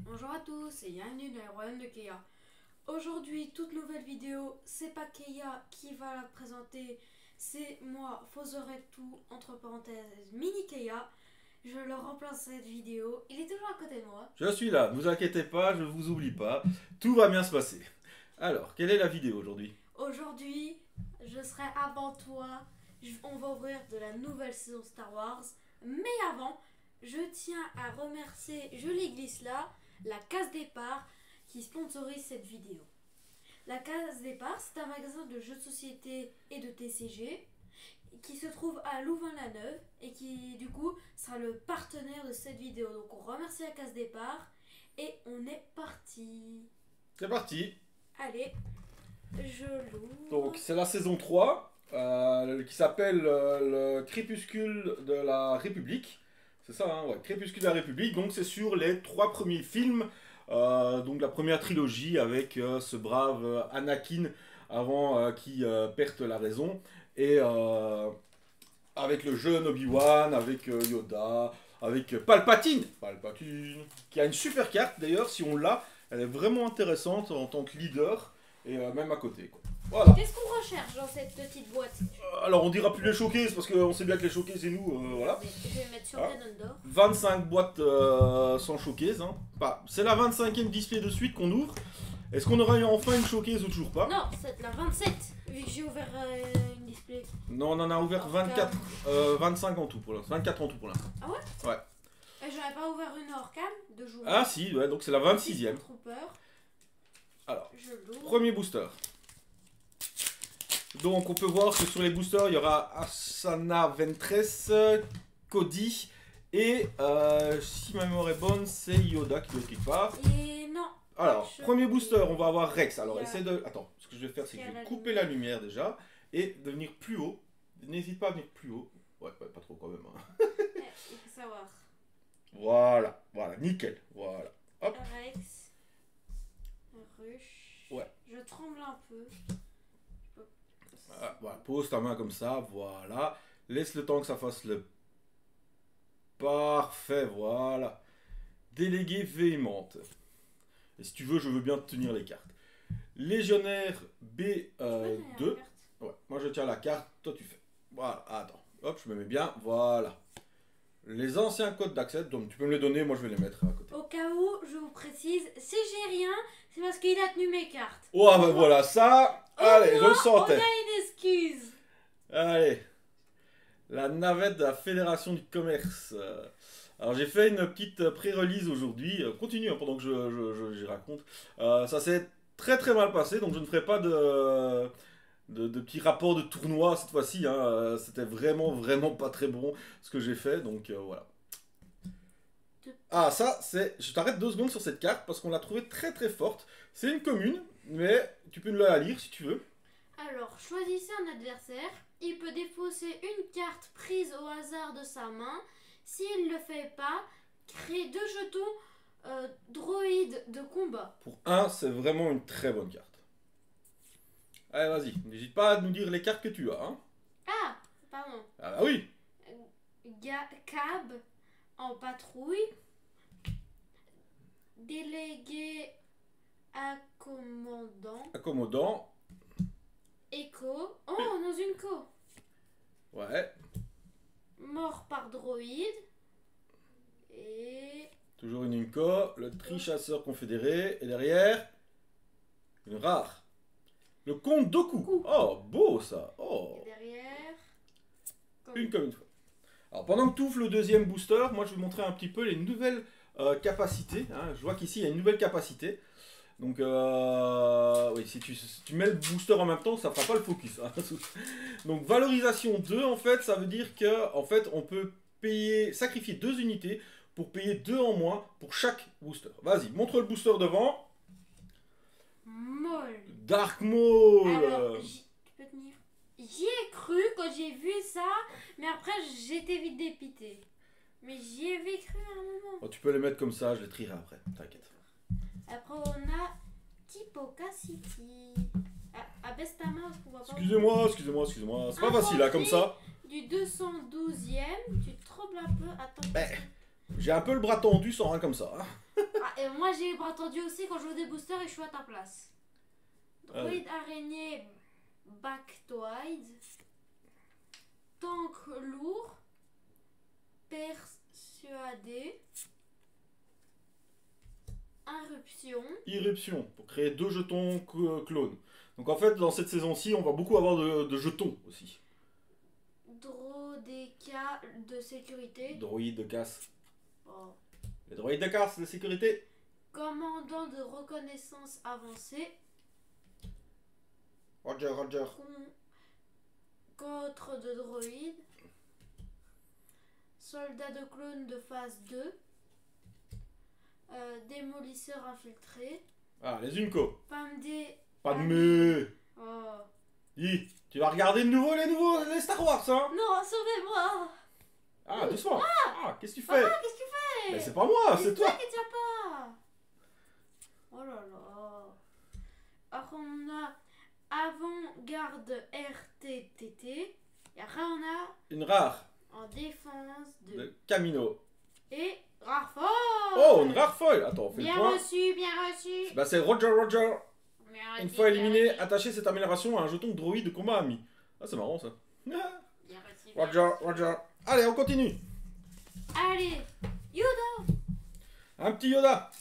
Bonjour à tous et bienvenue dans le royaume de Keia. Aujourd'hui, toute nouvelle vidéo, c'est pas Keia qui va la présenter, c'est moi, Fozoretu, entre parenthèses, mini Keia. Je le remplace cette vidéo, il est toujours à côté de moi. Je suis là, ne vous inquiétez pas, je ne vous oublie pas, tout va bien se passer. Alors, quelle est la vidéo aujourd'hui? Aujourd'hui, je serai avant toi, on va ouvrir de la nouvelle saison Star Wars, mais avant, je tiens à remercier, je les glisse là, la Case Départ qui sponsorise cette vidéo. La Case Départ, c'est un magasin de jeux de société et de TCG qui se trouve à Louvain-la-Neuve et qui du coup sera le partenaire de cette vidéo. Donc on remercie la Case Départ et on est parti. C'est parti. Allez, je l'ouvre. Donc, c'est la saison 3 qui s'appelle le Crépuscule de la République. C'est ça, hein, ouais, Crépuscule de la République. Donc, c'est sur les 3 premiers films. Donc, la première trilogie avec ce brave Anakin avant qui perde la raison. Et avec le jeune Obi-Wan, avec Yoda, avec Palpatine, qui a une super carte d'ailleurs, si on l'a, elle est vraiment intéressante en tant que leader, et même à côté, quoi. Voilà. Qu'est-ce qu'on recherche dans cette petite boîte? Alors on dira plus les showcases, parce qu'on sait bien que les showcases c'est nous, voilà. Je vais mettre sur Ah. Ganondorf. 25 boîtes sans showcase, hein. C'est la 25e display de suite qu'on ouvre. Est-ce qu'on aura eu enfin une showcase ou toujours pas? Non, c'est la 27, vu que j'ai ouvert une display. Non, on en a ouvert 24, 25 en tout pour l'instant. 24 en tout pour l'instant. Ah ouais? Ouais. Et j'aurais pas ouvert une Orcam de jouer. Ah si, ouais, donc c'est la 26e. Trooper. Alors, Je l'ouvre. premier booster. Donc on peut voir que sur les boosters, il y aura Asana Ventress, Cody et si ma mémoire est bonne, c'est Yoda qui doit être quelque part. Et non. Alors, Je- premier booster, on va avoir Rex. Alors, Il y a- essaie de... Attends, ce que je vais faire, c'est que il y a je vais la couper la lumière déjà et de venir plus haut. N'hésite pas à venir plus haut. Ouais, pas trop quand même. Hein. Il faut savoir. Voilà, nickel. Voilà. Hop. Rex. Rush. Ouais. Je tremble un peu. Voilà, pose ta main comme ça, voilà. Laisse le temps que ça fasse le... Parfait, voilà. Délégué véhémente. Et si tu veux, je veux bien te tenir les cartes. Légionnaire B2. Ouais, moi je tiens la carte, toi tu fais. Voilà, attends. Hop, je me mets bien, voilà. Les anciens codes d'accès, donc tu peux me les donner, moi je vais les mettre à côté. Au cas où, je vous précise, si j'ai rien, c'est parce qu'il a tenu mes cartes. Oh, bah voilà, ça, allez, je le On sentais. a une excuse. Allez, la navette de la Fédération du Commerce. Alors j'ai fait une petite pré-release aujourd'hui. Continue hein, pendant que j'y raconte. Ça s'est très très mal passé, donc je ne ferai pas de petits rapports de tournoi cette fois-ci. Hein. C'était vraiment pas très bon ce que j'ai fait, donc voilà. Ah ça, c'est... Je t'arrête 2 secondes sur cette carte parce qu'on l'a trouvée très très forte. C'est une commune, mais tu peux la lire si tu veux. Alors, choisissez un adversaire. Il peut défausser une carte prise au hasard de sa main. S'il ne le fait pas, créez 2 jetons droïdes de combat. Pour 1, c'est vraiment une très bonne carte. Allez, vas-y, n'hésite pas à nous dire les cartes que tu as. Hein. Ah, pardon. Ah bah oui. Cab en patrouille. Délégué Accommodant. Echo. Oh, dans une co. Ouais. Mort par droïde. Et... Toujours une Inco. Le Trichasseur confédéré. Et derrière, une rare. Le comte Doku. Oh, beau ça. Oh. et derrière... Une comme une fois. Alors pendant que tu ouvres le deuxième booster, moi je vais vous montrer un petit peu les nouvelles capacités. Hein. Je vois qu'ici il y a une nouvelle capacité. Donc oui, si tu mets le booster en même temps, ça fera pas le focus. Hein. Donc valorisation 2 en fait, ça veut dire que en fait on peut sacrifier 2 unités pour payer 2 en moins pour chaque booster. Vas-y, montre le booster devant. Maul. Dark Maul. Alors, tu peux tenir. J'y ai cru quand j'ai vu ça, mais après j'étais vite dépité. Mais j'y avais cru à un moment. Oh, tu peux les mettre comme ça, je les trierai après, t'inquiète. Après on a Tipoca City. Abaisse ta main parce qu'on voit pas. Excusez-moi. C'est pas facile là comme ça. Du 212e, tu trembles un peu. Attends. J'ai un peu le bras tendu sans rien comme ça. Hein. Ah, et moi j'ai les bras tendus aussi quand je joue des boosters et je suis à ta place. Droïde araignée Bactoide. Tank lourd. Persuadé. Irruption, pour créer 2 jetons clones. Donc en fait, dans cette saison-ci, on va beaucoup avoir de jetons aussi. Drodéca de sécurité. Droïde de casse. Oh. Les droïdes de casse de sécurité. Commandant de reconnaissance avancée. Roger, Roger. Contre de droïdes. Soldat de clone de phase 2. Démolisseur infiltré. Ah, les Unco. Padmé. Padmé. Oh. Dis, tu vas regarder de nouveau les Star Wars, hein? Non, sauvez-moi. Ah, doucement. Ah, qu'est-ce que tu fais? Papa, qu'est-ce que tu fais? Mais c'est pas moi, c'est toi. qui tiens pas. Oh là là. Après on a avant-garde RTTT. Et après on a Une rare. en défense de... Le Camino. Et rare folle. Oh, une rare folle. Attends, on fait Bien le point. reçu, bien reçu. Bah c'est Roger, Roger. Bien Une reçu, fois bien éliminé, reçu. attachez cette amélioration à un jeton de droïde de combat ami. Ah, c'est marrant ça. Bien reçu, bien Roger, Roger. Allez, on continue. Allez, Yoda. Un petit Yoda.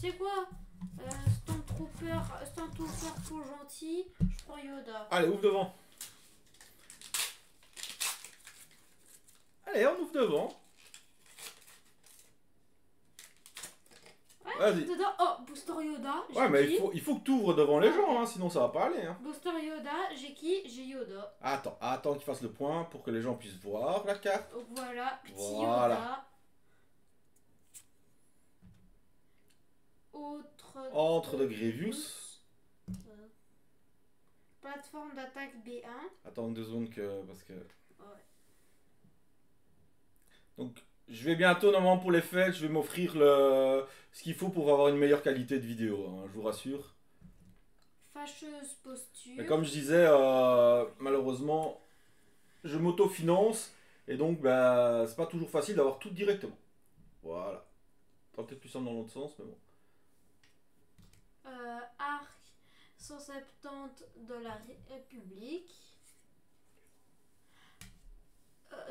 C'est quoi Stormtrooper trop gentil. Je prends Yoda. Allez, ouvre devant. Allez, on ouvre devant. Vas-y. Dedans, oh, Booster Yoda. J'ai Ouais, mais qui il faut que tu ouvres devant les gens, hein, sinon ça va pas aller. Hein. Booster Yoda, j'ai qui? J'ai Yoda. Attends qu'il fasse le point pour que les gens puissent voir la carte. Donc voilà, petit Voilà. Yoda. Autre Entre de Grievous. Plateforme d'attaque B1. Attends 2 secondes parce que... Ouais. Donc, je vais bientôt, normalement pour les fêtes, je vais m'offrir ce qu'il faut pour avoir une meilleure qualité de vidéo, hein, je vous rassure. Fâcheuse posture. Mais comme je disais, malheureusement, je m'autofinance et donc bah, c'est pas toujours facile d'avoir tout directement. Voilà. C'est peut-être plus simple dans l'autre sens, mais bon. Arc 170 de la République.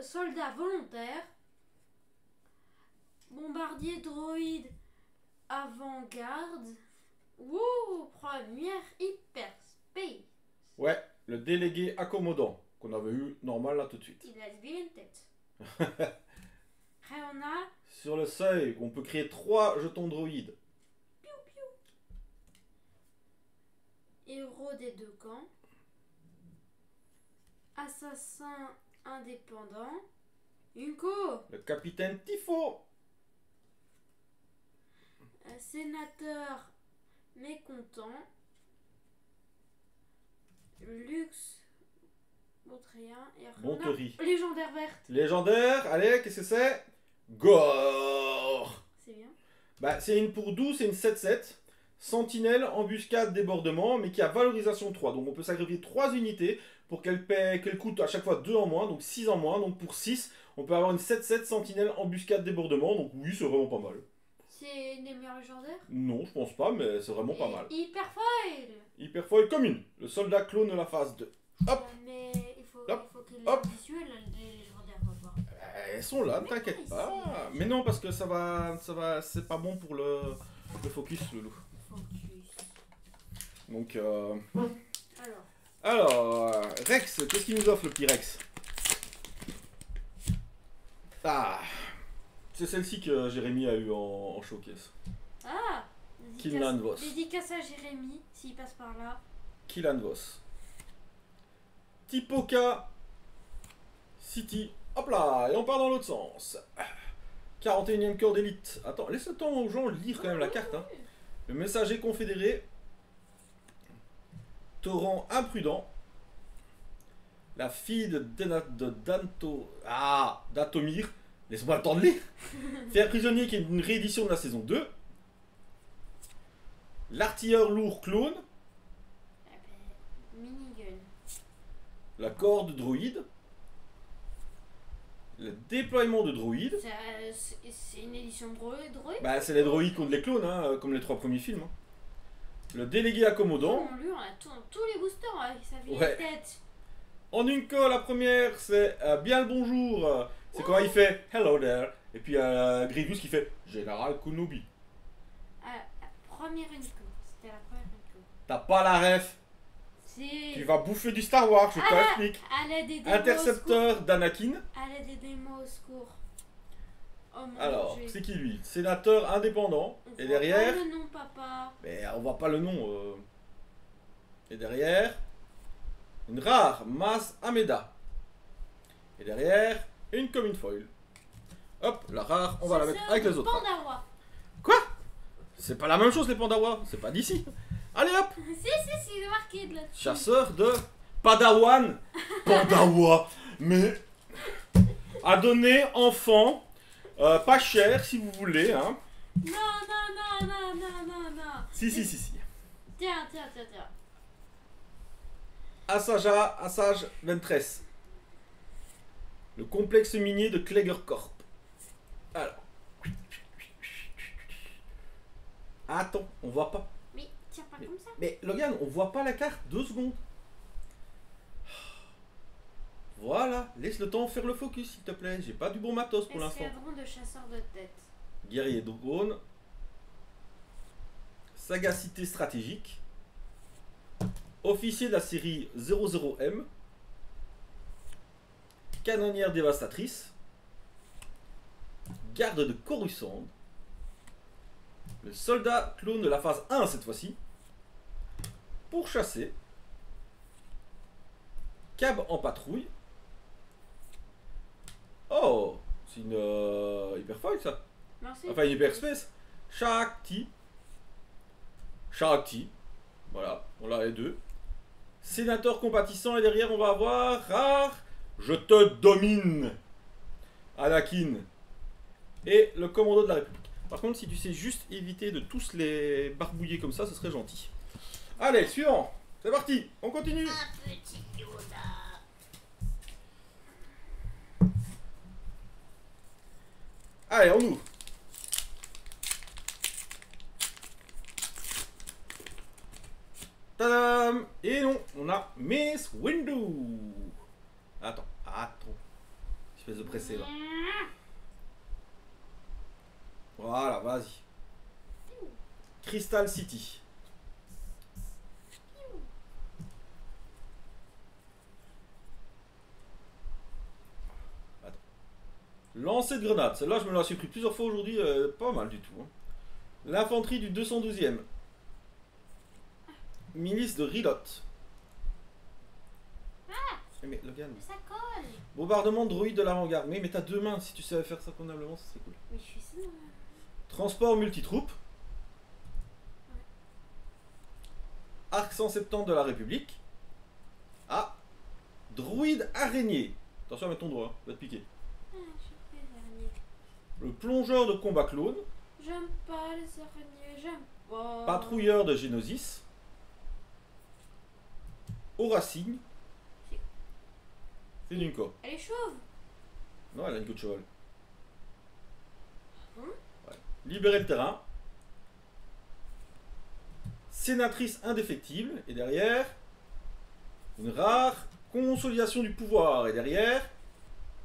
Soldat volontaire. Bombardier droïde avant-garde. Wouh, première hyperspace. Ouais, le délégué accommodant qu'on avait eu normal là tout de suite. Il a bien une tête. Après on a Sur le seuil, on peut créer 3 jetons droïdes. héros des deux camps. Assassin indépendant. Unco. Le capitaine Tifo. Un sénateur mécontent. Lux Montréen et après on a Monterie. légendaire verte. Légendaire, allez, qu'est-ce que c'est? Gore. C'est bien. Bah, c'est une pour 12, c'est une 7-7. Sentinelle, embuscade, débordement, mais qui a valorisation 3. Donc on peut sacrifier 3 unités pour qu'elle coûte à chaque fois 2 en moins, donc 6 en moins. Donc pour 6, on peut avoir une 7-7 sentinelle, embuscade, débordement. Donc oui, c'est vraiment pas mal. C'est une des meilleures légendaires. Non, je pense pas, mais c'est vraiment pas mal. Hyper foil. Hyperfoil commune, le soldat clone de la phase 2. Hop. Mais il faut qu'il Hop. les visuel les légendaires papa. Elles sont là, Mais t'inquiète non, pas. ici. Mais non, parce que ça va, c'est pas bon pour le focus, Loulou. Focus. Donc, Alors, Rex, qu'est-ce qu'il nous offre le petit Rex? Ah, c'est celle-ci que Jérémy a eu en showcase. ah, Kinlan Voss. dédicace à Jérémy s'il passe par là. Killan Voss. Tipoca City. Hop là, et on part dans l'autre sens. 41e corps d'élite. Attends, laisse le temps aux gens de lire quand même la carte. Hein. Le messager confédéré. Torrent imprudent. La fille de Datomir. Laisse-moi le temps de lire. Faire prisonnier qui est une réédition de la saison 2. L'artilleur lourd clone. Ah ben, minigun. La corde droïde. le déploiement de droïdes. C'est une édition droïde. Bah, c'est les droïdes contre les clones, hein, comme les 3 premiers films. Hein. Le délégué accommodant. Oh, lui, on a tous les boosters avec sa vieille Ouais. tête. En une call, la première, c'est bien le bonjour. C'est quand il fait hello there. Et puis Grievous qui fait Général Kenobi. La première Unico. C'était la première Unico. T'as pas la ref. Si. Tu vas bouffer du Star Wars, je t'explique. À l'aide des démos Intercepteur d'Anakin. au secours. À l'aide des démos au secours. Oh mon Alors, Dieu. c'est qui lui? Sénateur indépendant. On Et voit derrière. pas le nom, papa. Mais on voit pas le nom. Et derrière. Une rare Mas Ameda. Et derrière. Une commune foil. Hop, la rare, on va la mettre avec les autres. Pandawa. Quoi? C'est pas la même chose les Pandawa, c'est pas d'ici. Allez hop, Si, c'est marqué de là-dessus. chasseur de Padawan. Pandawa. Mais à donner enfant, pas cher si vous voulez. Hein. Non. Si. Tiens. Assage Ventress. Le complexe minier de Kleger Corp. Alors. Attends, on voit pas. Mais tiens pas comme ça. Mais Logan, on voit pas la carte, 2 secondes. Voilà, laisse le temps faire le focus s'il te plaît. J'ai pas du bon matos pour l'instant. Escadron de chasseurs de tête. Guerrier drone. Sagacité stratégique. Officier de la série 00M. Canonnière dévastatrice. Garde de Coruscant. Le soldat clone de la phase 1 cette fois-ci. Pourchassé. Cab en patrouille. Oh, c'est une hyperfoil ça. Merci. Enfin, une hyperspace. Shakti. Voilà, on l'a les deux. Sénateur compatissant et derrière on va avoir rare. Je te domine. Anakin. Et le commando de la République. Par contre, si tu sais juste éviter de tous les barbouiller comme ça, ce serait gentil. Allez, suivant. C'est parti, on continue. Un petit Yoda. Allez, on ouvre. Tadam. Et non, on a Mace Windu. Attends. Espèce de pressé là. Voilà, vas-y. Crystal City. Attends. Lancer de grenade. Celle-là, je me la suis pris plusieurs fois aujourd'hui. Pas mal du tout. Hein. L'infanterie du 212e. Milice de Rilot. Mais Logan. Ça colle. Bombardement de droïdes de l'avant-garde. Mais t'as 2 mains. Si tu savais faire ça convenablement, ça serait cool. Mais je suis ça. Transport multitroupe. Arc 170 de la République. Ah. Droïde araignée. Attention à mettre ton doigt, hein, va te piquer. Ah, je fais l'araignée. Le plongeur de combat clone. J'aime pas les araignées, j'aime pas. Patrouilleur de Geonosis. Auracine. C'est une co. Elle est chauve. Non, elle a une queue de cheval. Hein? Ouais. Libérer le terrain. Sénatrice indéfectible. Et derrière, une rare consolidation du pouvoir. Et derrière,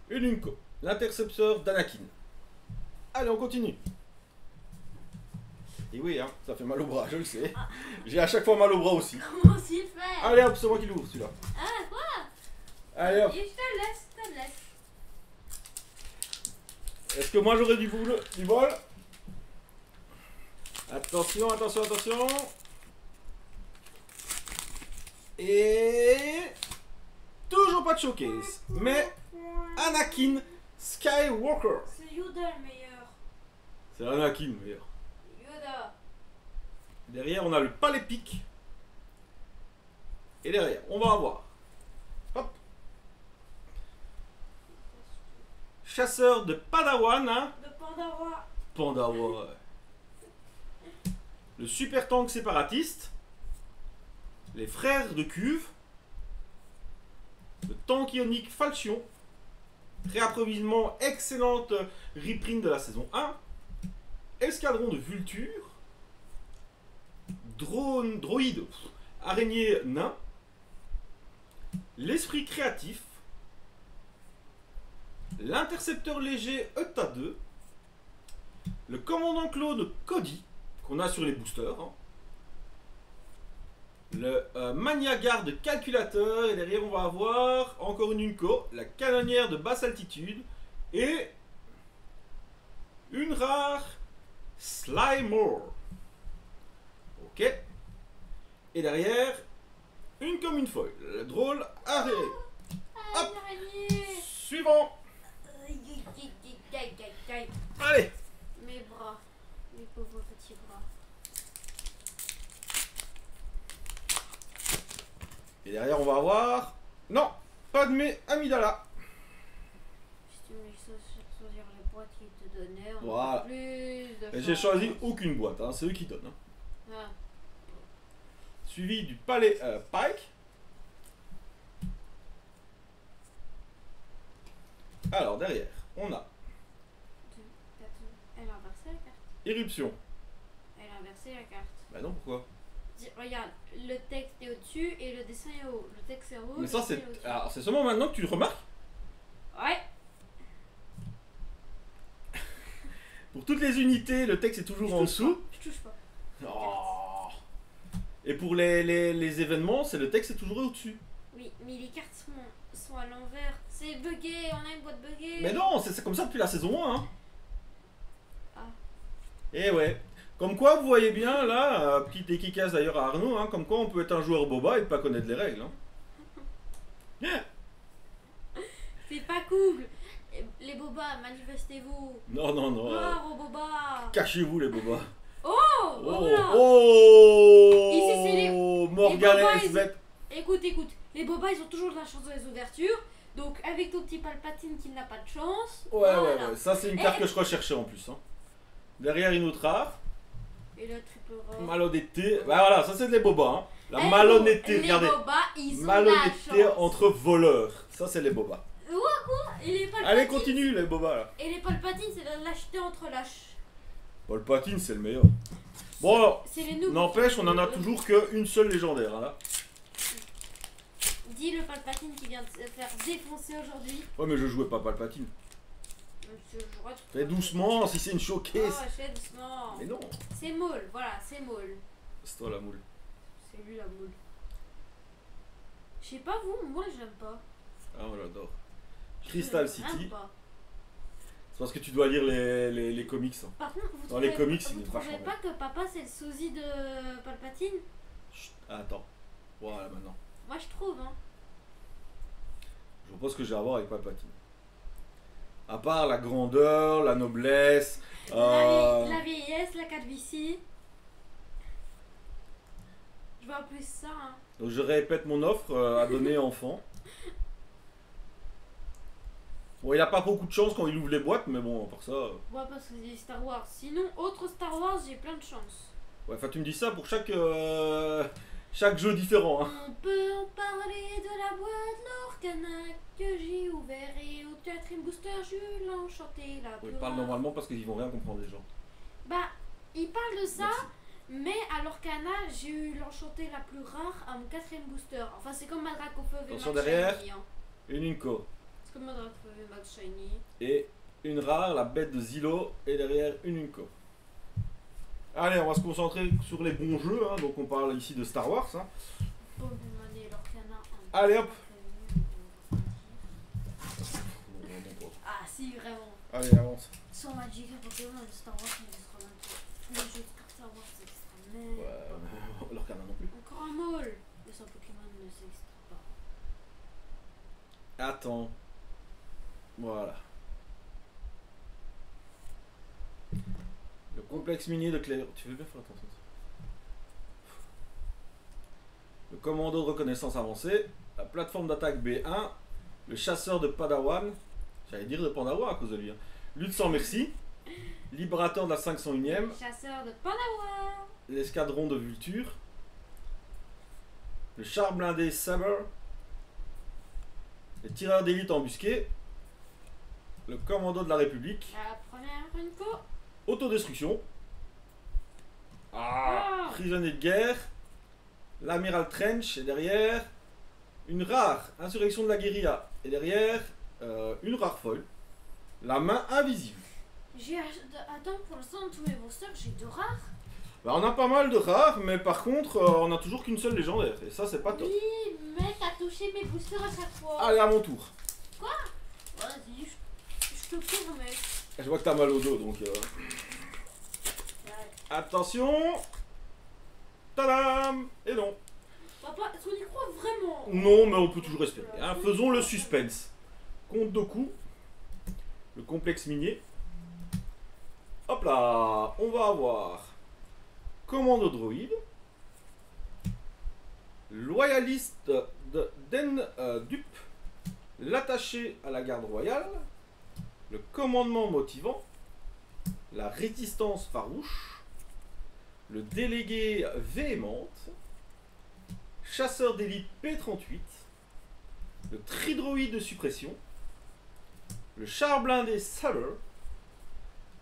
une Unco. L'intercepteur d'Anakin. Allez, on continue. Et oui, hein, ça fait mal au bras, je le sais. J'ai à chaque fois mal au bras aussi. Comment s'il fait? Allez hop, c'est moi qui l'ouvre celui-là. Ah, quoi? Allez hop. Et je te laisse. Est-ce que moi j'aurais du bol? Attention. Et... toujours pas de showcase. Mais Anakin Skywalker. C'est Yoda le meilleur. C'est Anakin d'ailleurs. Yoda. Derrière on a le palais pic. Et derrière on va avoir... hop. Chasseur de Padawan, hein. De Pandawa. Pandawa. Le super tank séparatiste. Les frères de cuve. Le tank ionique Falchion. Réapprovisionnement, excellente reprint de la saison 1. Escadron de Vulture. Droïde, araignée nain. L'esprit créatif. L'intercepteur léger ETA 2. Le commandant Claude Cody, qu'on a sur les boosters. Hein. Le Maniagarde calculateur. Et derrière, on va avoir encore une Unco. La canonnière de basse altitude. Et une rare Slimer. Ok. Et derrière, une commune foil. Le drôle arrêt. Hop. Suivant. Allez. Mes bras. Mes pauvres petits bras. Et derrière, on va avoir... Non, pas de mes Amidala. Si tu me choisir les boîtes qu'ils te donnaient, on Voilà. a plus de J'ai chance. choisi aucune boîte, hein. C'est eux qui donnent. Hein. Ah. Suivi du palais Pike. Alors, derrière, on a Elle a inversé la carte. Éruption. Elle a inversé la carte. Bah non, pourquoi? Regarde, le texte est au-dessus et le dessin est haut. Le texte est haut. Mais le ça, dessin c'est... est au-dessus. Alors, c'est seulement maintenant que tu le remarques. Ouais. Pour toutes les unités, le texte est toujours en dessous. Je touche pas. Oh. Et pour les événements, c'est le texte est toujours au-dessus. Oui, mais les cartes sont à l'envers. C'est bugué, on a une boîte buggée. Mais non, c'est comme ça depuis la saison 1. Hein. Ah. Et ouais. Comme quoi, vous voyez bien, là, petite dédicace d'ailleurs à Arnaud, hein, comme quoi on peut être un joueur boba et pas connaître les règles. Hein. C'est pas cool. Les bobas, manifestez-vous. Non, non, non. Gloire aux bobas. Cachez-vous les bobas. Oh, Oh, voilà. oh, Ici, c'est les Morgane bobas, et Svet. Écoute. Les bobas, ils ont toujours de la chance dans les ouvertures. Donc, avec ton petit Palpatine qui n'a pas de chance. Ouais, voilà. ouais, ouais. Ça, c'est une carte que je recherchais en plus. Hein. Derrière, une autre rare. Et la triple rare. Malhonnêteté. Bah voilà, ça, c'est des bobas. Hein. La Eh, malhonnêteté, les regardez. bobas, ils ont Malhonnêteté la chance. entre voleurs. Ça, c'est les bobas. Et les Palpatines. Allez, continue, les bobas, là. Et les Palpatines, c'est la lâcheté entre lâches. Paul Patine, c'est le meilleur. Bon, alors, C'est les nouveaux. n'empêche, on en a toujours qu'une seule légendaire. Hein, là. Dis le Palpatine qui vient de se faire défoncer aujourd'hui. Ouais, mais je jouais pas Palpatine. Monsieur, je crois que- Fais doucement, si c'est une Oh, showcase. je fais doucement. Mais non, C'est moule, voilà, c'est moule. c'est toi la moule. C'est lui la moule. Je sais pas vous, moi je l'aime pas. Ah, moi j'adore. Crystal Je l'aime City. pas. C'est parce que tu dois lire les comics. Hein. Par contre, vous Dans les trouvez, comics, il vous est vachement trouvez pas que papa c'est le sosie de Palpatine? Chut, attends. Voilà maintenant. Moi je trouve, hein. Je vois pas ce que j'ai à voir avec Palpatine. À part la grandeur, la noblesse. La vieillesse, la calvitie. Je vois plus ça, hein. Donc je répète mon offre à donner enfant. Bon, il a pas beaucoup de chance quand il ouvre les boîtes, mais bon, à part ça. Ouais, parce que c'est Star Wars. Sinon, autre Star Wars, j'ai plein de chance. Ouais, enfin, tu me dis ça pour chaque jeu différent. Hein. On peut en parler de la boîte Lorcana que j'ai ouvert et au quatrième booster, je l'ai enchanté la Ouais, plus parle rare. normalement parce qu'ils vont rien comprendre les gens. Bah, il parle de ça, Merci. mais à l'Orcana, j'ai eu l'enchanté la plus rare à mon quatrième booster. Enfin, c'est comme ma Dracofeu et Attention Max derrière. Shiny. Hein. Une Inco. C'est comme ma Dracofeu et Max Shiny. Et une rare, la bête de Zilo. Et derrière, une Inco. Allez, on va se concentrer sur les bons jeux. Hein. Donc, on parle ici de Star Wars. Hein. Bon, demandez l'Orcana. Allez, hop. Ah, si, vraiment. Allez, avance. Sur Magic et Pokémon et Star Wars, il sera même pas. Les jeux de cartes Star Wars, c'est extra merde. Ouais, leur canin non plus. Encore un mall. Mais sans Pokémon ne s'existe pas. Attends. Voilà. Le complexe minier de Claire. Tu veux bien faire attention. Le commando de reconnaissance avancée. La plateforme d'attaque B1. Le chasseur de Padawan. J'allais dire de Padawan à cause de lui. Hein. Lutte sans merci. Libérateur de la 501ème. Chasseur de Padawan. L'escadron de Vulture. Le char blindé Saber. Les tireurs d'élite embusqués. Le commando de la République. La première Runko. Autodestruction. Ah, prisonnier de guerre. L'amiral Trench est derrière. Une rare, insurrection de la guérilla. Et derrière, une rare folle. La main invisible. Attends, pour l'instant, dans tous mes boosters, j'ai 2 rares. Bah, on a pas mal de rares, mais par contre, on a toujours qu'une seule légendaire. Et ça, c'est pas top. Oui, mais t'as touché mes boosters à chaque fois. Allez, à mon tour. Quoi? Vas-y, je te couvre, mec. Je vois que t'as mal au dos, donc... Ouais. Attention. Tadam. Et non. Papa, est-ce qu'on y croit vraiment? Non, mais on peut toujours espérer. Hein. Faisons le suspense. Compte Doku. Le complexe minier. Hop là. On va avoir... Commando droïde. Loyaliste de Den Dup. L'attaché à la garde royale. Le commandement motivant. La résistance farouche. Le délégué véhémente. Chasseur d'élite P38. Le tridroïde de suppression. Le char blindé Saber.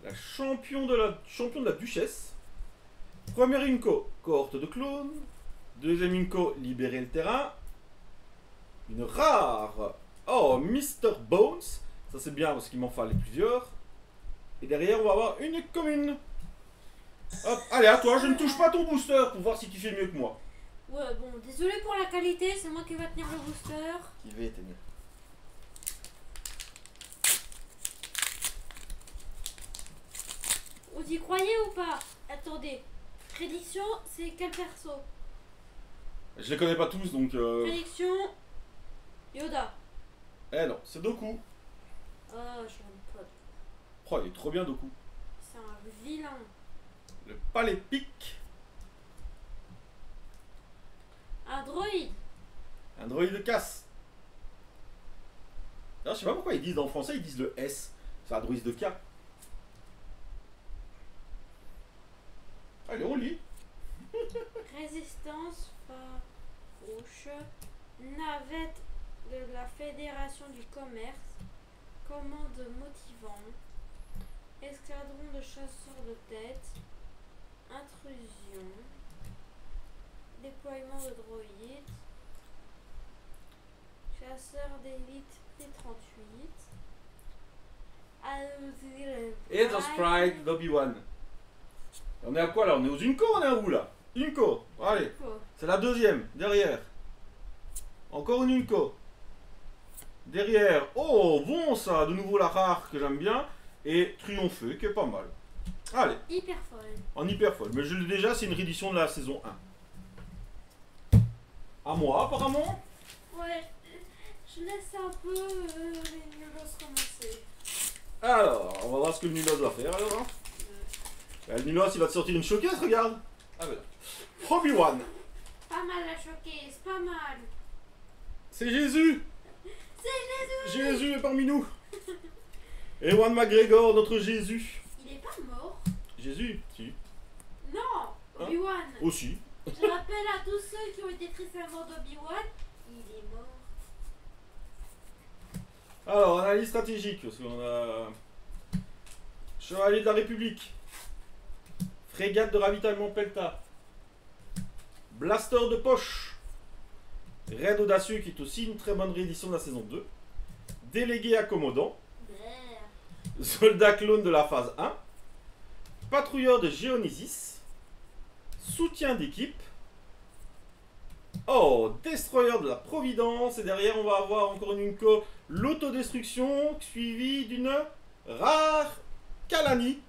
La champion de la duchesse. Première Inco, cohorte de clones. Deuxième Inco, libérer le terrain. Une rare. Oh, Mr. Bones. Ça c'est bien parce qu'il m'en fallait plusieurs. Et derrière, on va avoir une commune. Hop, allez, à toi, je ne touche pas ton booster pour voir si tu fais mieux que moi. Ouais, bon, désolé pour la qualité, c'est moi qui va tenir le booster. Qui va tenir. Vous y croyez ou pas? Attendez. Prédiction, c'est quel perso? Je les connais pas tous donc. Prédiction. Yoda. Eh non, c'est Doku. Oh, j'aime pas. Oh, il est trop bien Doku. C'est un vilain. Le palais pic. Un droïde. Un droïde de casse. Alors, je sais pas pourquoi ils disent en français, ils disent le S. C'est un droïde de K. Allez, on lit. Résistance farouche. Navette de la Fédération du Commerce. Commande motivant. Escadron de chasseurs de tête. Intrusion. Déploiement de droïdes. Chasseur d'élite P38. Et The Sprite d'Obi-Wan. On est à quoi là? On est aux Unco, on est à où là? Unco. Allez. C'est la deuxième. Derrière. Encore une Unco. Derrière. Oh, bon ça. De nouveau la rare que j'aime bien. Et Triomphé qui est pas mal. Allez. Hyper folle. En hyper folle. Mais je l'ai déjà, c'est une réédition de la saison 1. À moi apparemment. Ouais. Je laisse un peu les nulos commencer. Alors, on va voir ce que le Nulos va faire alors. Hein. Le Nulos il va te sortir une showcase, regarde. Ah ben là. Obi-Wan. Pas mal la showcase, pas mal. C'est Jésus. C'est Jésus. Jésus est parmi nous. Ewan McGregor, notre Jésus. Il est pas mort. Jésus, si. Non, Obi-Wan. Aussi. Je rappelle à tous ceux qui ont été tristes à mort d'Obi-Wan, il est mort. Alors, analyse stratégique, parce qu'on a... Chevalier de la République. Frégate de ravitaillement Pelta. Blaster de poche. Raid audacieux qui est aussi une très bonne réédition de la saison 2. Délégué accommodant. Soldat clone de la phase 1. Patrouilleur de Geonesis. Soutien d'équipe. Oh, Destroyer de la Providence. Et derrière, on va avoir encore une Unco. L'autodestruction, suivie d'une rare Kalani.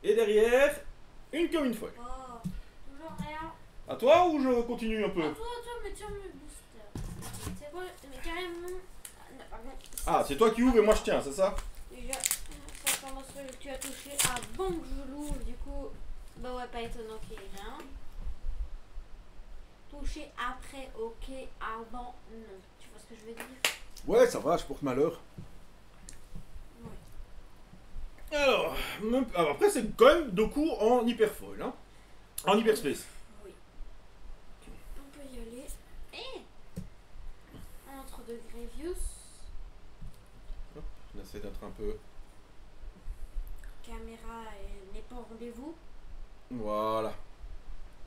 Et derrière, une commune folle. Oh, toujours rien. À toi ou je continue un peu? À toi, mais tiens le booster. C'est quoi? Mais carrément. Pardon. Ah, c'est toi qui ouvres et moi je tiens, c'est ça? Déjà, ça commence que tu as touché avant que je l'ouvre, du coup, bah ouais, pas étonnant qu'il y ait rien. Toucher après, ok, avant, non. Tu vois ce que je veux dire? Ouais, ça va, je porte malheur. Ouais. Alors après c'est quand même Doku en hyper folle, hein? En hyper space. Oui. On peut y aller. Et entre essaie d'être un peu... Caméra n'est pas au rendez-vous. Voilà.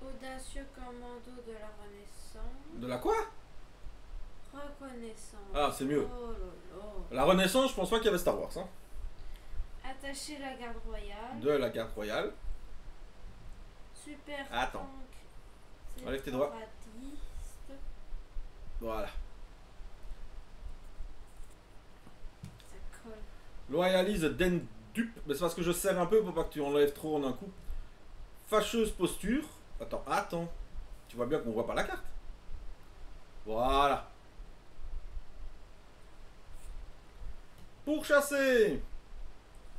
Audacieux commando de la Renaissance. De la quoi? Reconnaissance. Ah, c'est mieux. Oh là là. La Renaissance, je pense pas qu'il y avait Star Wars. Hein. Attacher la garde royale. De la garde royale. Super Attends. tank. Enlève tes doigts. Séparatiste. Voilà. Ça colle. Loyalise den dupe. Mais c'est parce que je serre un peu pour pas que tu enlèves trop en un coup. Fâcheuse posture. Attends. Tu vois bien qu'on voit pas la carte. Voilà. Pourchasser.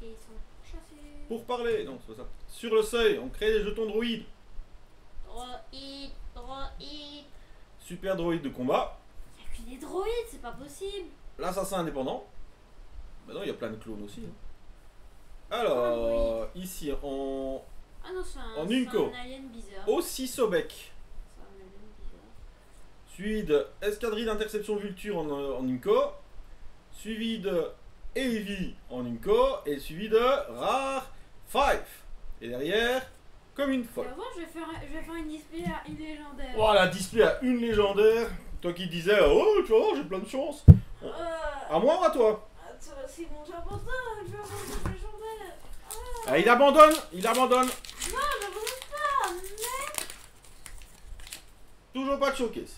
Et ils sont chassés. Pour parler. Non, c'est pas ça. Sur le seuil, on crée des jetons droïdes. Droïde. Super droïde de combat. Il n'y a que des droïdes, c'est pas possible. L'assassin indépendant. Bah non, il y a plein de clones aussi. Hein. Alors, ici, en Ah non, c'est En un Unco. alien bizarre. aussi Sobek. C'est un alien bizarre. Suivi de escadrille d'interception Vulture en Inco. Suivi de Heavy en Inco. Et suivi de Rare 5. Et derrière, comme une folle. Avant, je vais faire une display à une légendaire. Voilà, display à une légendaire. Toi qui disais, oh, tu vas voir, j'ai plein de chance. À moi ou à toi? C'est bon, j'abandonne. Je vais abandonner la légendaire. Ah, il abandonne. Non, j'abandonne pas. Mais... Toujours pas de showcase.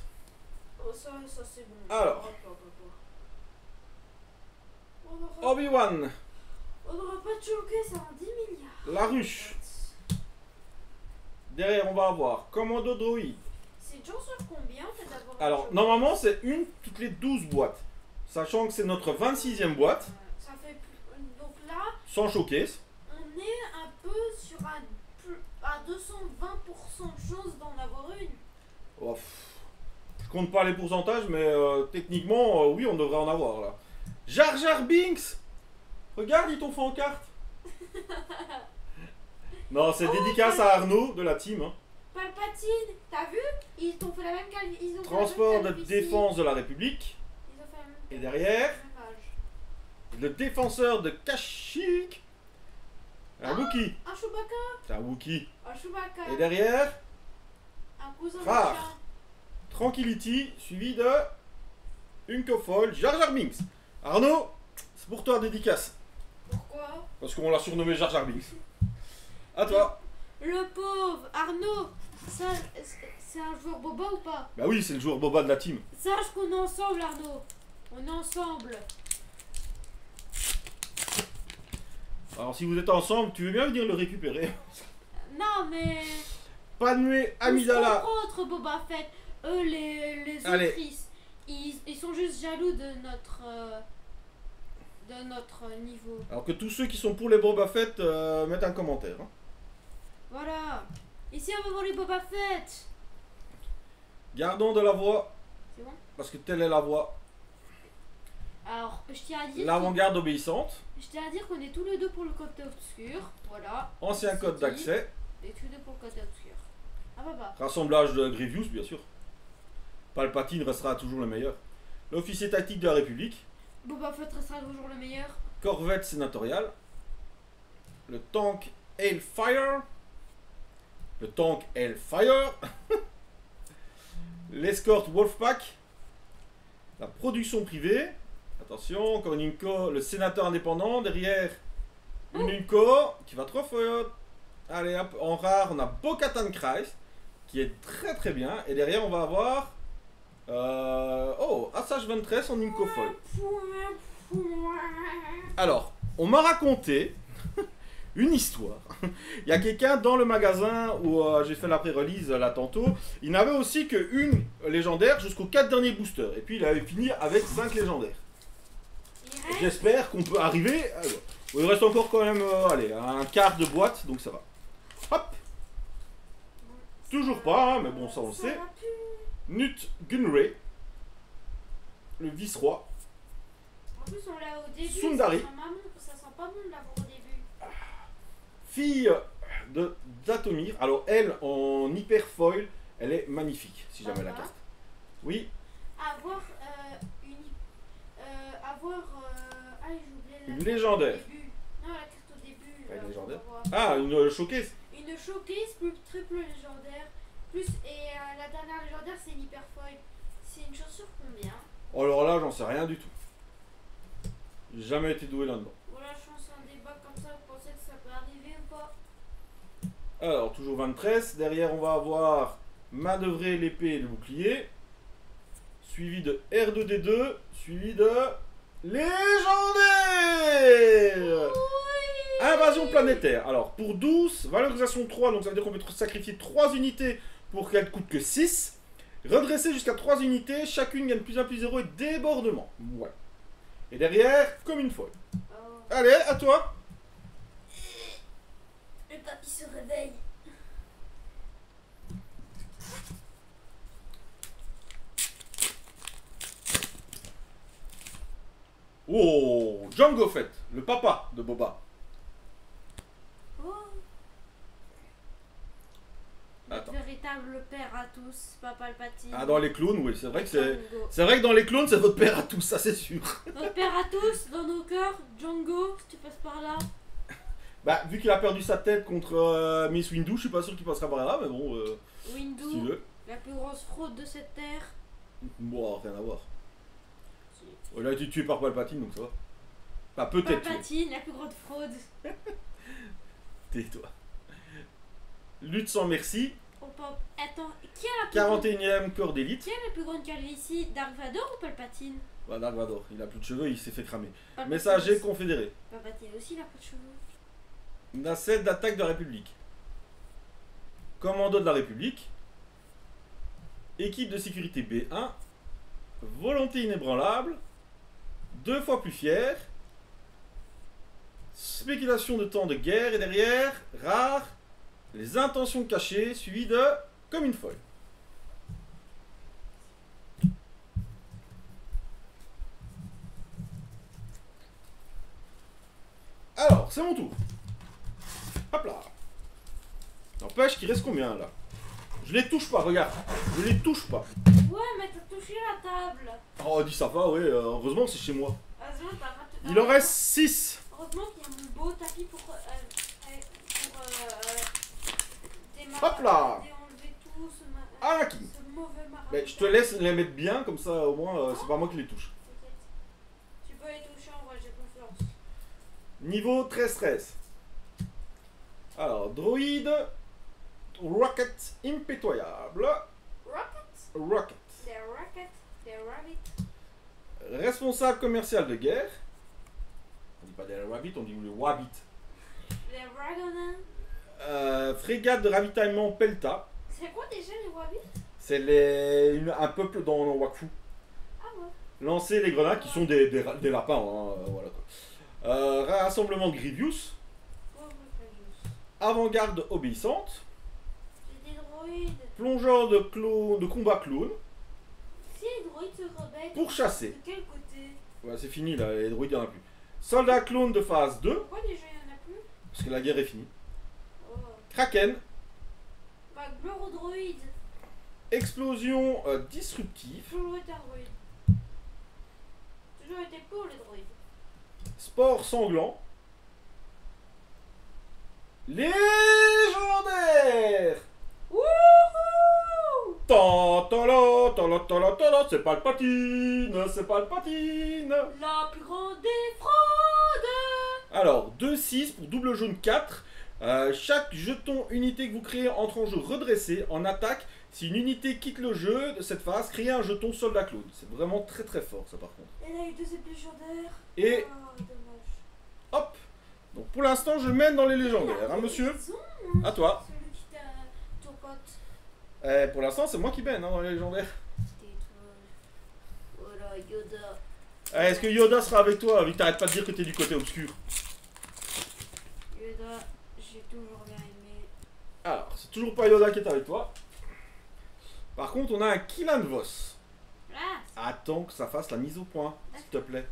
Oh, ça c'est bon. Alors. On Obi-Wan, n'aura pas de showcase avant 10 milliards. la ruche. Derrière, on va avoir Commando Droïde. C'est toujours sur combien en fait d'avoir un Alors, showcase? normalement, c'est une toutes les 12 boîtes. Sachant que c'est notre 26e boîte, Ça fait plus... Donc là, sans showcase. on est un peu sur à 220% de chance d'en avoir une. Oh, pff, je compte pas les pourcentages, mais techniquement, oui, on devrait en avoir là. Jar Jar Binks. Regarde, ils t'ont fait en carte. Non, c'est dédicace à Arnaud de la team. Hein. Palpatine, t'as vu? Ils t'ont fait la même ils ont fait Transport la de même calvitie. défense de la République. Ils ont fait la même Et derrière, même âge. le défenseur de Kashyyyk. Un Wookie. Un Chewbacca. C'est un Wookie. Un Chewbacca. Et derrière, Un cousin de Rare. chien. Tranquility, suivi de Uncofol, Jar Jar Binks. Arnaud, c'est pour toi dédicace. Pourquoi? Parce qu'on l'a surnommé Jar Jar Binks. À toi. Le pauvre Arnaud, ça, c'est un joueur boba ou pas? Bah oui, c'est le joueur boba de la team. Sache qu'on est ensemble Arnaud. On est ensemble. Alors si vous êtes ensemble, tu veux bien venir le récupérer? Non mais... Padmé Amidala. Je comprends entre Boba Fett. Eux les Allez. autrices, ils sont juste jaloux de notre niveau. Alors que tous ceux qui sont pour les Boba Fett mettent un commentaire. Hein. Voilà. Ici on va voir les Boba Fett. Gardons de la voix, C'est bon? parce que telle est la voix. Alors, je tiens à dire... L'avant-garde obéissante. Je tiens à dire qu'on est tous les deux pour le code obscur. Voilà. Ancien C'est code dit. d'accès. Et tous les deux pour le code obscur. Ah bah. Rassemblage de Grievous, bien sûr. Palpatine restera toujours le meilleur. L'officier tactique de la République. Boba Fett restera toujours le meilleur. Corvette sénatoriale. Le tank Hellfire. Le tank Hellfire. L'escorte Wolfpack. La production privée. Attention, encore une Inco, le sénateur indépendant. Derrière, une Inco qui va trop fort. Allez hop, en rare, on a Bo-Katan Kryze qui est très très bien. Et derrière, on va avoir Asajj Ventress en Inco folle. Alors, on m'a raconté une histoire. Il y a quelqu'un dans le magasin où j'ai fait la pré-release là tantôt. Il n'avait aussi qu'une légendaire jusqu'aux 4 derniers boosters. Et puis il avait fini avec 5 légendaires. J'espère qu'on peut arriver. Alors, il reste encore quand même allez, un quart de boîte, donc ça va. Hop. Toujours pas, hein, mais bon, ça on le sait. Nut Gunray, le vice-roi. En plus, on l'a au début. Sundari. Ça sent pas bon de l'avoir au début. Fille de Datomir. Alors elle, en hyper foil, elle est magnifique, si jamais la Papa. carte. Oui, Avoir une... Avoir... Ah, j'ai oublié Une carte légendaire. au début. Non, la carte au début. Pas là, une légendaire. qu'on va voir. Ah, une showcase. Une showcase plus triple légendaire. Plus, et la dernière légendaire, c'est une hyper foil. C'est une chaussure combien? Oh, alors là, j'en sais rien du tout. J'ai jamais été doué là-dedans. Voilà, je lance un débat comme ça. Vous pensez que ça peut arriver ou pas? Alors, toujours 23. Derrière, on va avoir manœuvrer l'épée et le bouclier. Suivi de R2D2. Suivi de légendaire. Invasion planétaire. Alors, pour 12, valorisation 3, donc ça veut dire qu'on peut sacrifier 3 unités pour qu'elle coûte que 6. Redresser jusqu'à 3 unités, chacune gagne plus 1 plus 0 et débordement. Voilà. Et derrière, comme une folle. Oh. Allez, à toi. Le papy se réveille. Oh, Jango Fett, le papa de Boba. Oh. Attends. Notre véritable père à tous, Papa le Patine. Ah, dans les clowns, oui, c'est vrai que c'est... Django. C'est vrai que dans les clowns, c'est votre père à tous, ça c'est sûr. Notre père à tous, dans nos cœurs, Django, si tu passes par là. Bah, vu qu'il a perdu sa tête contre Miss Windu, je suis pas sûr qu'il passera par là, mais bon, si tu Windu, veux. la plus grosse fraude de cette terre. Bon, rien à voir. Il a été tué par Palpatine, donc ça va. Bah, peut-être tué. Palpatine, la plus grande fraude. Tais-toi. Lutte sans merci. Oh, attends, qui a la plus grande... 41e corps d'élite. Qui a la plus grande calvitie, Dark Vador ou Palpatine? Bah, Dark Vador, il a plus de cheveux, il s'est fait cramer. Palpatine Messager aussi. confédéré. Palpatine aussi, il a pas de cheveux. Nacelle d'attaque de la République. Commando de la République. Équipe de sécurité B1. Volonté inébranlable. 2 fois plus fier. Spéculation de temps de guerre. Et derrière, rare. Les intentions cachées, suivi de comme une folle. Alors, c'est mon tour. Hop là. N'empêche qu'il reste combien là? Je les touche pas, regarde. Je les touche pas. Ouais, mais t'as touché la table. Oh, dis ça va, ouais. Heureusement, c'est chez moi. Heureusement, t'as raté. Il en reste 6. Heureusement qu'il y a mon beau tapis pour Hop là. déenlever tout ce, Anakin. ce mauvais marin. Mais je te laisse les mettre bien, comme ça au moins c'est pas moi qui les touche. T'inquiète. Tu peux les toucher en vrai, j'ai confiance. Niveau 13-13. Alors, droïde. Rocket impitoyable. Rockets? Rocket. Des rockets, des rabbits. Responsable commercial de guerre. On dit pas des rabbits, on dit le wabbit. Des ragonins. Frégate de ravitaillement Pelta. C'est quoi déjà les rabbits? C'est un peuple dans Wakfu. Ah ouais. Lancer les grenades qui sont des lapins. Hein, voilà quoi. Rassemblement de Grievous. Pauvre Fabius. Avant-garde obéissante. J'ai des droïdes. Plongeur de combat clown. Si les droïdes se rebellent. Pour chasser. De quel côté? Ouais, c'est fini là, les droïdes il n'y en a plus. Soldat clown de phase 2. Pourquoi déjà il y en a plus? Parce que la guerre est finie. Oh. Kraken. Bah, gloire aux droïdes. Explosion disruptive. Toujours été un droïde. Toujours été pour les droïdes. Sport sanglant. Légendaire. Wouhou! C'est pas le patine, c'est pas le patine. La plus grande des fraudes! Alors, 2-6 pour double jaune 4. Chaque jeton unité que vous créez entre en jeu redressé en attaque. Si une unité quitte le jeu de cette phase, créez un jeton soldat clown. C'est vraiment très très fort ça par contre. Et là, il y a 2 légendaires. Et Ah, dommage. hop. Donc pour l'instant je mène dans les légendaires, hein, monsieur. Raison, À toi. celui qui t'a ton pote. Pour l'instant c'est moi qui mène hein, dans les légendaires. Tais-toi. Voilà, Yoda. Est-ce que Yoda sera avec toi? Vite, t'arrêtes pas de dire que t'es du côté obscur. Yoda, j'ai toujours bien aimé. Alors, c'est toujours pas Yoda qui est avec toi. Par contre, on a un Killan Vos. Ah, Attends que ça fasse la mise au point, s'il te plaît.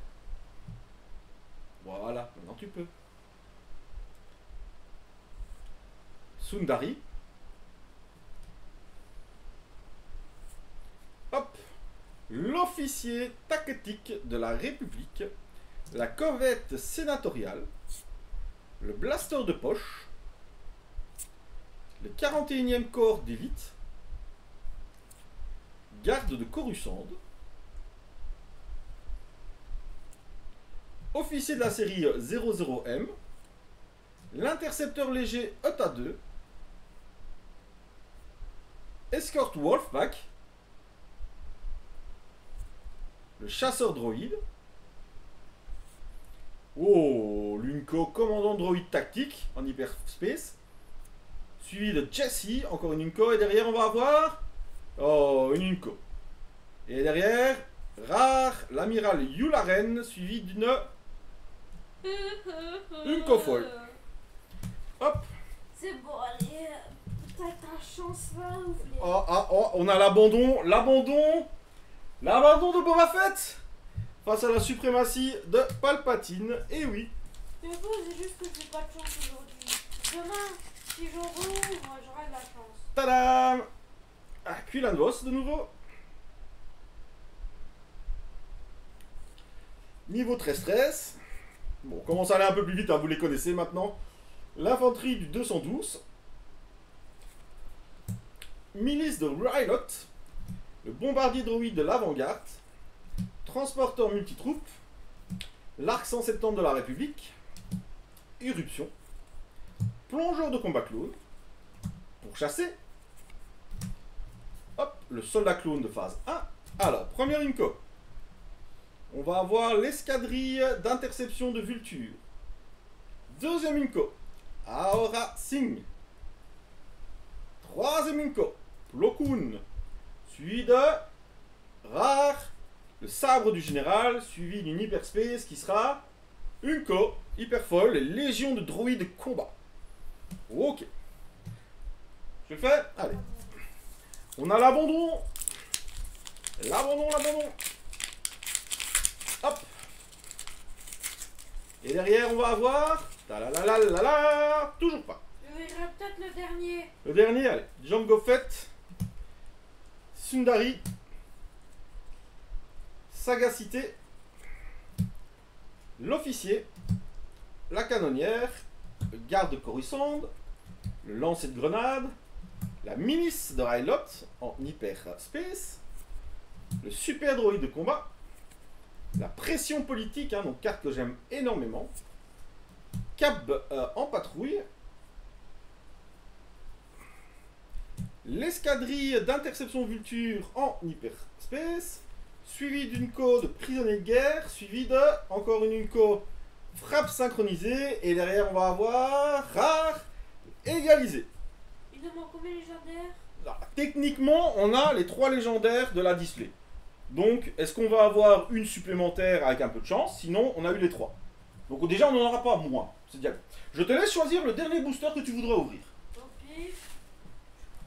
Voilà, maintenant tu peux. Sundari. Hop. L'officier tactique de la République. la corvette sénatoriale, le blaster de poche, le 41e corps d'élite, garde de Coruscant, officier de la série 00M, l'intercepteur léger ETA 2, escorte Wolfpack, le chasseur droïde, oh, l'Unco commandant droïde tactique en hyperspace, suivi de Jessie, encore une Unco, et derrière on va avoir, oh, une Unco. Et derrière, Rare, l'amiral Yularen, suivi d'une Unco folle. Hop. C'est bon, allez, t'as ta chance là, ouf. Oh, on a l'abandon de Boba Fett face à la suprématie de Palpatine, et oui. Mais bon, c'est juste que j'ai pas de chance aujourd'hui. Demain, si j'en rouvre, j'aurai de la chance. Tadam! Ah, Quillan Vos de nouveau. Niveau 13-13. Bon, on commence à aller un peu plus vite, hein, vous les connaissez maintenant. L'infanterie du 212. Milice de Rylot. Le bombardier droïde de l'avant-garde. Transporteur multitroupe. L'arc 170 de la République. Irruption. Plongeur de combat clone. Pour chasser. Hop, le soldat clone de phase 1. Alors, première Unco. On va avoir l'escadrille d'interception de Vulture. Deuxième Unco. Aora Singh. Troisième Unco. Plo Koon. Suivi de Rare, le sabre du général, suivi d'une hyperspace qui sera Unco, hyper folle, légion de droïdes de combat. Ok. Je le fais. Allez. On a l'abandon. L'abandon. Hop. Et derrière, on va avoir... Talalalala, toujours pas. Je verrai peut-être le dernier. Le dernier, allez. Jango Fett. Sundari. Sagacité. L'officier. La canonnière. Le garde de Coruscant. Le lancer de grenade. La milice de Rylot en hyperspace. Le super droïde de combat. La pression politique, hein, donc carte que j'aime énormément. Cab en patrouille. L'escadrille d'interception Vulture en hyperspace. Suivi d'une co de prisonnier de guerre. Suivi de, encore une co frappe synchronisée. Et derrière, on va avoir Rare égalisé. Il demande combien légendaires? Alors, techniquement, on a les 3 légendaires de la display. Donc, est-ce qu'on va avoir une supplémentaire avec un peu de chance? Sinon, on a eu les 3. Donc déjà, on n'en aura pas moins. C'est bien. Je te laisse choisir le dernier booster que tu voudrais ouvrir. Au pif,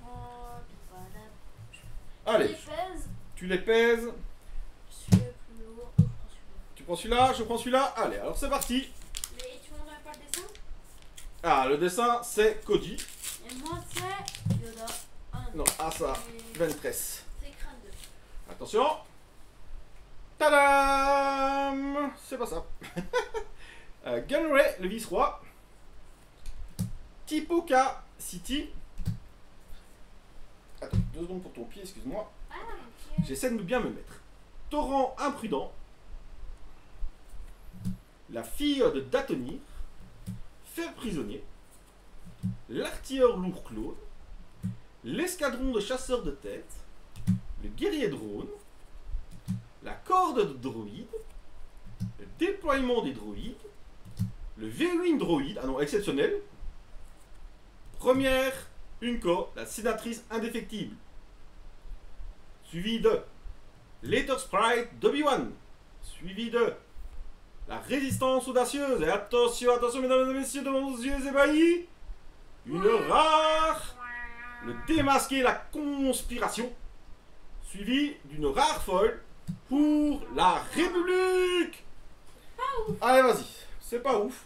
je prends... Allez, Je les pèse. tu les pèses. Celui-là est plus lourd, donc je prends celui-là. Tu prends celui-là, Allez, alors c'est parti. Mais tu m'en as pas le dessin? Ah, le dessin, c'est Cody. Et moi, c'est Yoda. Non, ah ça, Et 23. c'est Crâne 2. Attention. Tadam! C'est pas ça. Gunray, le vice-roi. Tipoca City. Attends, 2 secondes pour ton pied, excuse-moi. Ah, ok. J'essaie de bien me mettre. Torrent imprudent. La fille de Datonir. Faire prisonnier. L'artilleur lourd Claude. L'escadron de chasseurs de tête. Le guerrier drone. La corde de droïde. Le déploiement des droïdes. Le V8 droïde. Ah non, exceptionnel. Première, Unco, la sénatrice indéfectible. Suivi de Later Sprite d'Obi-Wan. Suivi de la résistance audacieuse. Et attention, attention, mesdames et messieurs, devant vos yeux ébahis. Une rare. Le démasquer, la conspiration. Suivi d'une rare folle pour la République. Allez, vas-y. C'est pas ouf.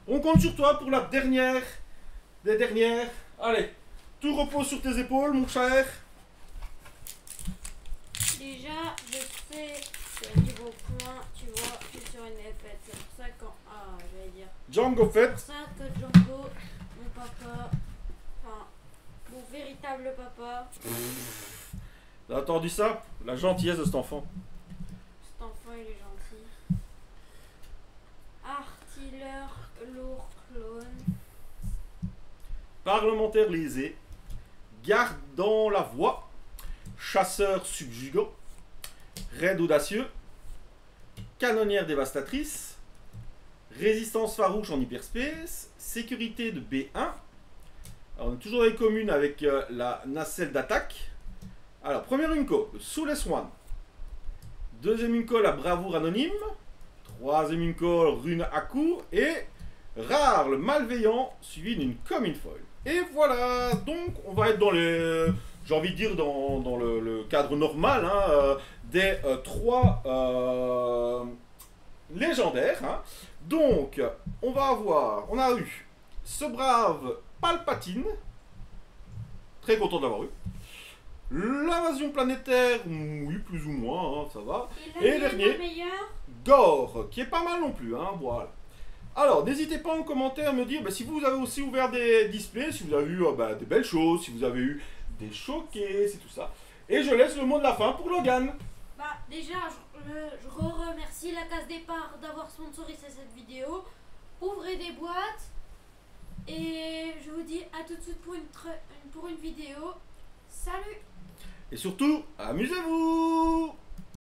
On compte sur toi pour la dernière des dernières. Allez, tout repose sur tes épaules, mon cher. Déjà, je sais Niveau point, tu vois, je suis sur une F7. C'est pour ça quand. Ah, j'allais dire. Django C'est Fett. pour ça que Django, mon papa, enfin, mon véritable papa, T'as entendu ça? La gentillesse de cet enfant. cet enfant il est gentil. Artilleur, lourd, clone. Parlementaire lésé. Gardant la voie. Chasseur subjugant. Raid audacieux. Canonnière dévastatrice. Résistance farouche en hyperspace. Sécurité de B1. Alors, on est toujours dans les communes avec la nacelle d'attaque. Alors, première Unco, le Soulless One. Deuxième Unco, la bravoure anonyme. Troisième Unco, rune Aku. Et rare, le malveillant, suivi d'une commune foil. Et voilà, donc on va être dans les... J'ai envie de dire dans le cadre normal hein, des trois légendaires. Hein. Donc, on va avoir... On a eu ce brave Palpatine. Très content d'avoir eu. L'invasion planétaire, oui, plus ou moins, hein, ça va. Et le dernier, Gore, qui est pas mal non plus, hein, voilà. Alors, n'hésitez pas en commentaire à me dire si vous avez aussi ouvert des displays, si vous avez eu des belles choses, si vous avez eu des showcases et tout ça. Et je laisse le mot de la fin pour Logan. Bah, déjà, je remercie la case départ d'avoir sponsorisé cette vidéo. Ouvrez des boîtes. Et je vous dis à tout de suite pour une vidéo. Salut! Et surtout, amusez-vous!